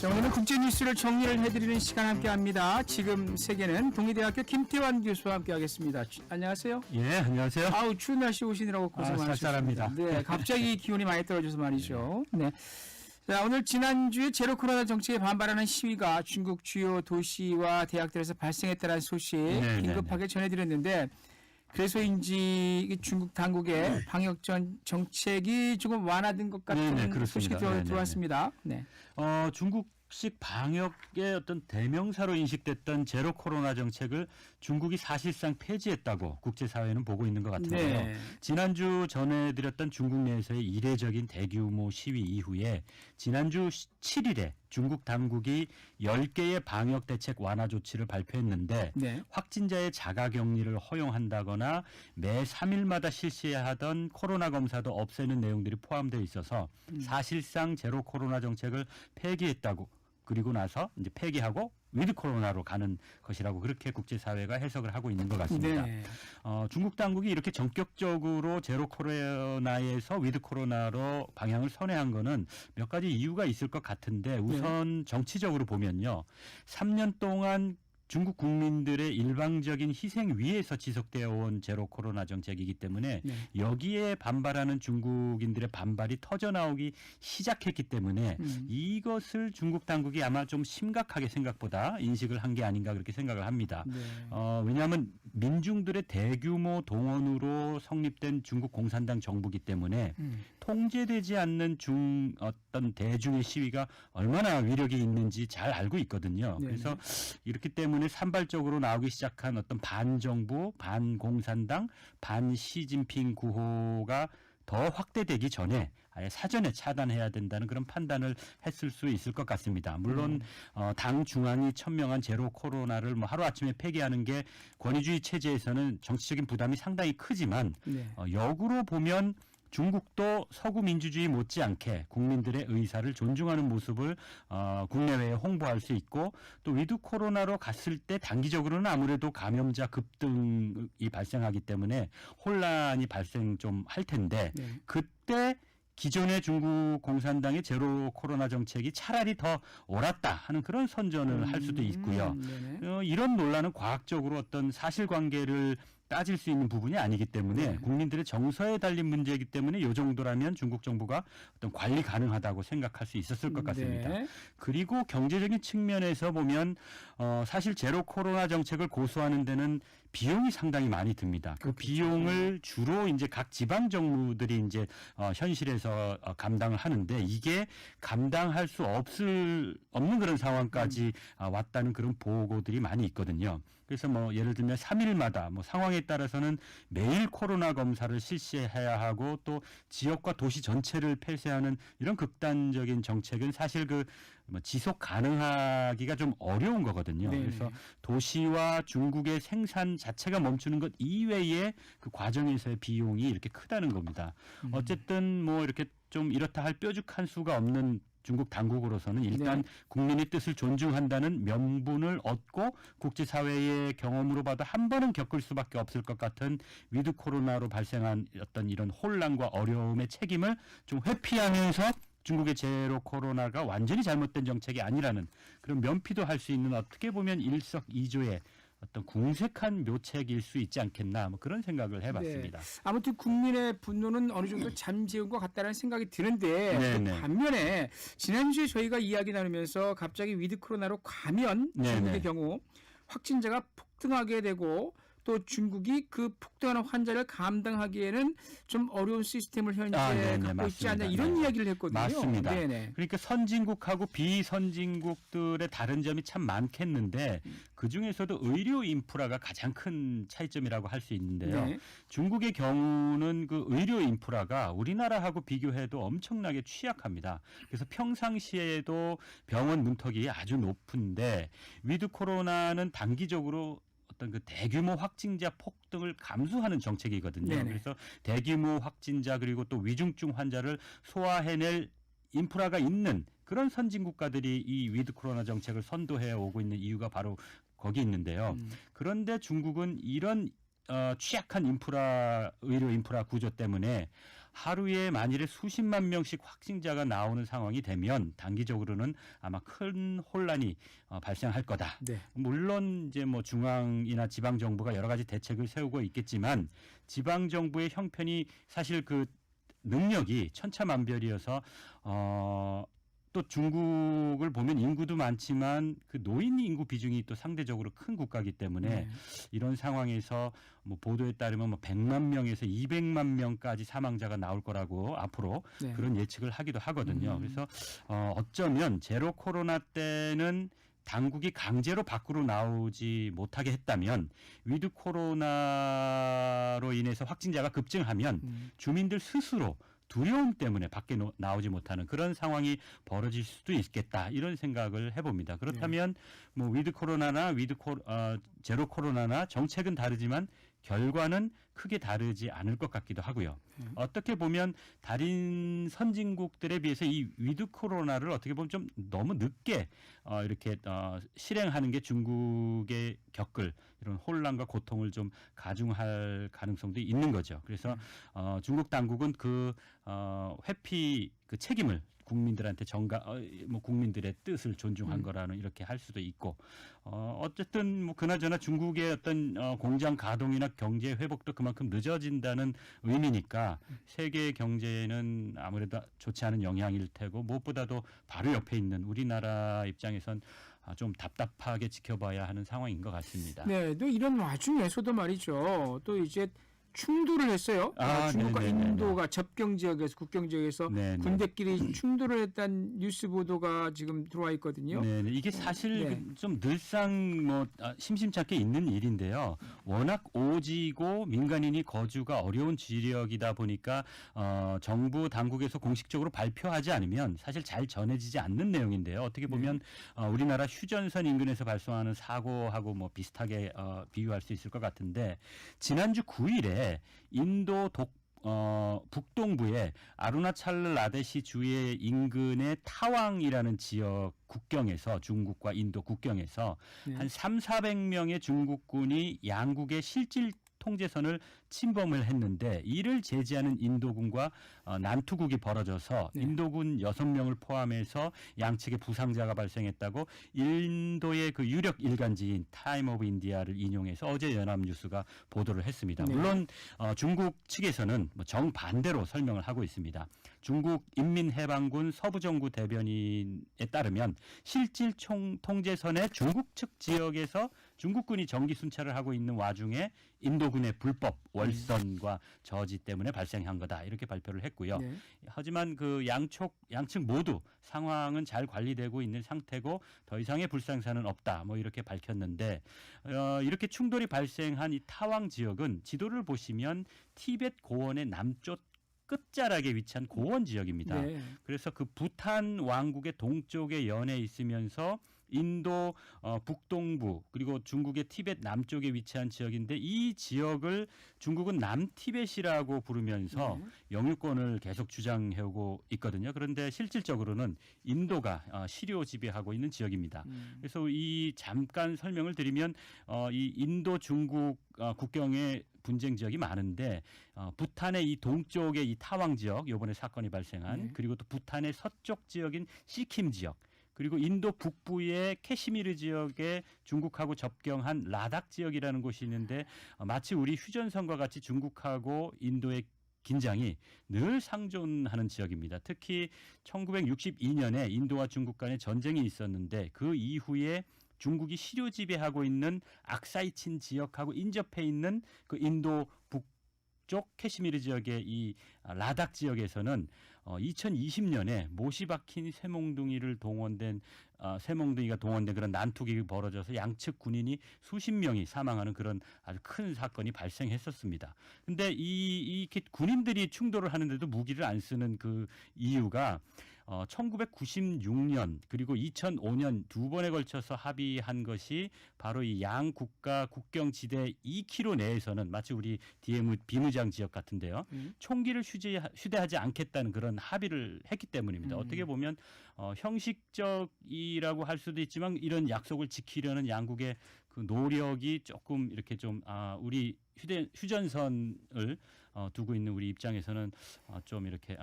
자, 오늘은 국제 뉴스를 정리를 해드리는 시간 함께합니다. 지금 세계는 동의대학교 김태환 교수와 함께하겠습니다. 안녕하세요. 예, 안녕하세요. 아우 추운 날씨 오시느라고 고생 많으셨습니다. 쌀쌀합니다. 네, 갑자기 기온이 많이 떨어져서 말이죠. 네. 자, 오늘 지난주에 제로 코로나 정책에 반발하는 시위가 중국 주요 도시와 대학들에서 발생했다는 소식 긴급하게 전해드렸는데 그래서인지 중국 당국의 방역 정책이 조금 완화된 것 같은 소식이 들어왔습니다. 네. 중국식 방역의 어떤 대명사로 인식됐던 제로 코로나 정책을 중국이 사실상 폐지했다고 국제사회는 보고 있는 것 같은데요. 네. 지난주 전해드렸던 중국 내에서의 이례적인 대규모 시위 이후에 지난주 7일에 중국 당국이 10개의 방역 대책 완화 조치를 발표했는데 네. 확진자의 자가격리를 허용한다거나 매 3일마다 실시하던 코로나 검사도 없애는 내용들이 포함되어 있어서 사실상 제로 코로나 정책을 폐기했다고 그리고 나서 이제 폐기하고 위드 코로나로 가는 것이라고 그렇게 국제사회가 해석을 하고 있는 것 같습니다. 네. 중국 당국이 이렇게 전격적으로 제로 코로나에서 위드 코로나로 방향을 선회한 거는 몇 가지 이유가 있을 것 같은데 우선 정치적으로 보면요. 3년 동안 중국 국민들의 일방적인 희생 위에서 지속되어 온 제로 코로나 정책이기 때문에 여기에 반발하는 중국인들의 반발이 터져나오기 시작했기 때문에 이것을 중국 당국이 아마 좀 심각하게 생각보다 인식을 한 게 아닌가 그렇게 생각을 합니다. 네. 왜냐하면 민중들의 대규모 동원으로 성립된 중국 공산당 정부기 때문에 통제되지 않는 어떤 대중의 시위가 얼마나 위력이 있는지 잘 알고 있거든요. 네네. 그래서 이렇기 때문에 산발적으로 나오기 시작한 어떤 반정부, 반공산당, 반시진핑 구호가 더 확대되기 전에 아예 사전에 차단해야 된다는 그런 판단을 했을 수 있을 것 같습니다. 물론 당 중앙이 천명한 제로 코로나를 뭐 하루아침에 폐기하는 게 권위주의 체제에서는 정치적인 부담이 상당히 크지만 역으로 보면 중국도 서구 민주주의 못지않게 국민들의 의사를 존중하는 모습을 국내외에 홍보할 수 있고 또 위드 코로나로 갔을 때 단기적으로는 아무래도 감염자 급등이 발생하기 때문에 혼란이 발생 좀 할 텐데 그때 기존의 중국 공산당의 제로 코로나 정책이 차라리 더 옳았다 하는 그런 선전을 할 수도 있고요. 이런 논란은 과학적으로 어떤 사실관계를 따질 수 있는 부분이 아니기 때문에 국민들의 정서에 달린 문제이기 때문에 이 정도라면 중국 정부가 어떤 관리 가능하다고 생각할 수 있었을 것 같습니다. 그리고 경제적인 측면에서 보면 사실 제로 코로나 정책을 고수하는 데는 비용이 상당히 많이 듭니다. 그 비용을 주로 이제 각 지방 정부들이 이제 현실에서 감당을 하는데 이게 감당할 수 없는 그런 상황까지 왔다는 그런 보고들이 많이 있거든요. 그래서 뭐 예를 들면 3일마다 뭐 상황에 따라서는 매일 코로나 검사를 실시해야 하고 또 지역과 도시 전체를 폐쇄하는 이런 극단적인 정책은 사실 뭐 지속 가능하기가 좀 어려운 거거든요. 그래서 도시와 중국의 생산 자체가 멈추는 것 이외에 그 과정에서의 비용이 이렇게 크다는 겁니다. 어쨌든 뭐 이렇게 좀 이렇다 할 뾰족한 수가 없는 중국 당국으로서는 일단 국민의 뜻을 존중한다는 명분을 얻고 국제사회의 경험으로 봐도 한 번은 겪을 수밖에 없을 것 같은 위드 코로나로 발생한 어떤 이런 혼란과 어려움의 책임을 좀 회피하면서 중국의 제로 코로나가 완전히 잘못된 정책이 아니라는 그런 면피도 할 수 있는 어떻게 보면 일석이조의 어떤 궁색한 묘책일 수 있지 않겠나 뭐 그런 생각을 해봤습니다. 아무튼 국민의 분노는 어느 정도 잠재운 것 같다는 생각이 드는데 또 반면에 지난주에 저희가 이야기 나누면서 갑자기 위드 코로나로 가면 중국의 경우 확진자가 폭등하게 되고 또 중국이 그 폭등하는 환자를 감당하기에는 좀 어려운 시스템을 현재 갖고 있지 않냐 이런 이야기를 했거든요. 맞습니다. 그러니까 선진국하고 비선진국들의 다른 점이 참 많겠는데 그중에서도 의료 인프라가 가장 큰 차이점이라고 할 수 있는데요. 중국의 경우는 그 의료 인프라가 우리나라하고 비교해도 엄청나게 취약합니다. 그래서 평상시에도 병원 문턱이 아주 높은데 위드 코로나는 단기적으로 어떤 그 대규모 확진자 폭등을 감수하는 정책이거든요. 그래서 대규모 확진자 그리고 또 위중증 환자를 소화해낼 인프라가 있는 그런 선진국가들이 이 위드 코로나 정책을 선도해 오고 있는 이유가 바로 거기 있는데요. 그런데 중국은 이런 취약한 의료 인프라 구조 때문에 하루에 만일에 수십만 명씩 확진자가 나오는 상황이 되면 단기적으로는 아마 큰 혼란이 발생할 거다. 네. 물론 이제 뭐 중앙이나 지방 정부가 여러 가지 대책을 세우고 있겠지만 지방 정부의 형편이 사실 그 능력이 천차만별이어서 또 중국을 보면 인구도 많지만 그 노인 인구 비중이 또 상대적으로 큰 국가이기 때문에 이런 상황에서 뭐 보도에 따르면 뭐 100만 명에서 200만 명까지 사망자가 나올 거라고 앞으로 그런 예측을 하기도 하거든요. 그래서 어쩌면 제로 코로나 때는 당국이 강제로 밖으로 나오지 못하게 했다면 위드 코로나로 인해서 확진자가 급증하면 주민들 스스로 두려움 때문에 밖에 나오지 못하는 그런 상황이 벌어질 수도 있겠다 이런 생각을 해봅니다. 그렇다면 뭐 위드 코로나나 제로 코로나나 정책은 다르지만 결과는 크게 다르지 않을 것 같기도 하고요. 어떻게 보면 다른 선진국들에 비해서 이 위드 코로나를 어떻게 보면 좀 너무 늦게 이렇게 실행하는 게 중국의 겪을 이런 혼란과 고통을 좀 가중할 가능성도 있는 거죠. 그래서 중국 당국은 그 회피 그 책임을 국민들한테 뭐 국민들의 뜻을 존중한 거라는 이렇게 할 수도 있고 어쨌든 뭐 그나저나 중국의 어떤 공장 가동이나 경제 회복도 그만큼 늦어진다는 의미니까 세계 경제에는 아무래도 좋지 않은 영향일 테고 무엇보다도 바로 옆에 있는 우리나라 입장에선 좀 답답하게 지켜봐야 하는 상황인 것 같습니다. 네, 또 이런 와중에서도 말이죠. 또 이제 충돌을 했어요. 중국과 인도가 접경 지역에서 국경 지역에서 군대끼리 충돌을 했다는 뉴스 보도가 지금 들어와 있거든요. 네, 이게 사실 좀 늘상 뭐 심심찮게 있는 일인데요. 워낙 오지고 민간인이 거주가 어려운 지역이다 보니까 정부 당국에서 공식적으로 발표하지 않으면 사실 잘 전해지지 않는 내용인데요. 어떻게 보면 우리나라 휴전선 인근에서 발생하는 사고하고 뭐 비슷하게 비유할 수 있을 것 같은데 지난주 9일에 인도 북동부의 아루나찰 라데시 주의 인근의 타왕이라는 지역 국경에서 중국과 인도 국경에서 한 3,400명의 중국군이 양국의 실질 통제선을 침범을 했는데 이를 제지하는 인도군과 난투극이 벌어져서 인도군 6명을 포함해서 양측의 부상자가 발생했다고 인도의 그 유력 일간지인 타임 오브 인디아를 인용해서 어제 연합뉴스가 보도를 했습니다. 물론 중국 측에서는 뭐 정반대로 설명을 하고 있습니다. 중국 인민해방군 서부정구 대변인에 따르면 실질 통제선의 중국 측 지역에서 중국군이 정기 순찰을 하고 있는 와중에 인도군의 불법 월선과 저지 때문에 발생한 거다 이렇게 발표를 했고요. 하지만 그 양측 모두 상황은 잘 관리되고 있는 상태고 더 이상의 불상사는 없다 뭐 이렇게 밝혔는데 이렇게 충돌이 발생한 이 타왕 지역은 지도를 보시면 티베트 고원의 남쪽 끝자락에 위치한 고원 지역입니다. 그래서 그 부탄 왕국의 동쪽에 연해 있으면서 인도 북동부 그리고 중국의 티베트 남쪽에 위치한 지역인데 이 지역을 중국은 남티벳이라고 부르면서 영유권을 계속 주장해오고 있거든요. 그런데 실질적으로는 인도가 시료 지배하고 있는 지역입니다. 그래서 이 잠깐 설명을 드리면 이 인도 중국 국경에 분쟁 지역이 많은데 부탄의 이 동쪽의 이 타왕 지역 이번에 사건이 발생한 그리고 또 부탄의 서쪽 지역인 시킴 지역 그리고 인도 북부의 캐시미르 지역에 중국하고 접경한 라닥 지역이라는 곳이 있는데 마치 우리 휴전선과 같이 중국하고 인도의 긴장이 늘 상존하는 지역입니다. 특히 1962년에 인도와 중국 간에 전쟁이 있었는데 그 이후에 중국이 시료 지배하고 있는 악사이친 지역하고 인접해 있는 그 인도 북쪽 캐시미르 지역의 이 라닥 지역에서는 2020년에 못이 박힌 쇠몽둥이가 동원된 그런 난투극이 벌어져서 양측 군인이 수십 명이 사망하는 그런 아주 큰 사건이 발생했었습니다. 근데 이 군인들이 충돌을 하는데도 무기를 안 쓰는 그 이유가 1996년 그리고 2005년 두 번에 걸쳐서 합의한 것이 바로 이 양 국가 국경 지대 2km 내에서는 마치 우리 비무장 지역 같은데요. 총기를 휴대하지 않겠다는 그런 합의를 했기 때문입니다. 어떻게 보면 형식적이라고 할 수도 있지만 이런 약속을 지키려는 양국의 그 노력이 조금 이렇게 좀 우리 휴전선을 두고 있는 우리 입장에서는 좀 이렇게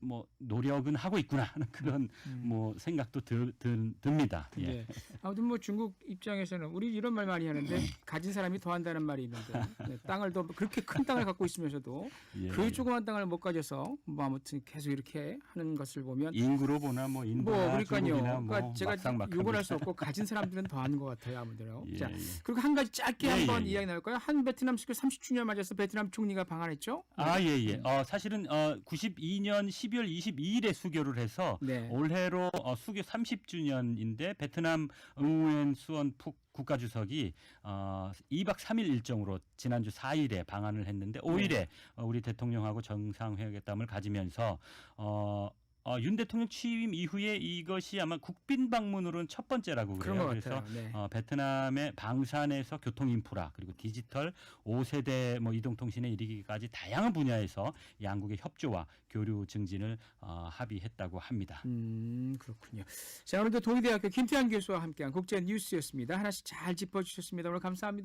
뭐 노력은 하고 있구나 하는 그런 뭐 생각도 듭니다. 예. 네. 아무튼 뭐 중국 입장에서는 우리 이런 말 많이 하는데 가진 사람이 더한다는 말이 있는데 네, 땅을 더 그렇게 큰 땅을 갖고 있으면서도 예, 그 조그만 땅을 못 가져서 뭐 아무튼 계속 이렇게 하는 것을 보면 인구로 보나 뭐 인도나 그러니까요. 중국이나 뭐 그러니까 제가 막상막합니다. 욕을 할 수 없고 가진 사람들은 더한 것 같아요, 아무래도. 예, 자, 예. 그리고 한 가지 짧게 한번 예. 이야기 나올까요? 한 베트남 수교 30주년 맞아서 베트남 총리가 방한했죠? 예. 사실은 92년 12월 22일에 수교를 해서 네. 올해로 수교 30주년인데 베트남 응우엔 수원 푹 국가주석이 2박 3일 일정으로 지난주 4일에 방한을 했는데 5일에 우리 대통령하고 정상회담을 가지면서 윤 대통령 취임 이후에 이것이 아마 국빈 방문으로는 첫 번째라고 그래요. 그런 것 그래서 같아요. 네. 베트남의 방산에서 교통 인프라 그리고 디지털 5세대 뭐 이동통신에 이르기까지 다양한 분야에서 양국의 협조와 교류 증진을 합의했다고 합니다. 그렇군요. 자, 오늘도 동의대학교 김태환 교수와 함께한 국제 뉴스였습니다. 하나씩 잘 짚어주셨습니다. 오늘 감사합니다.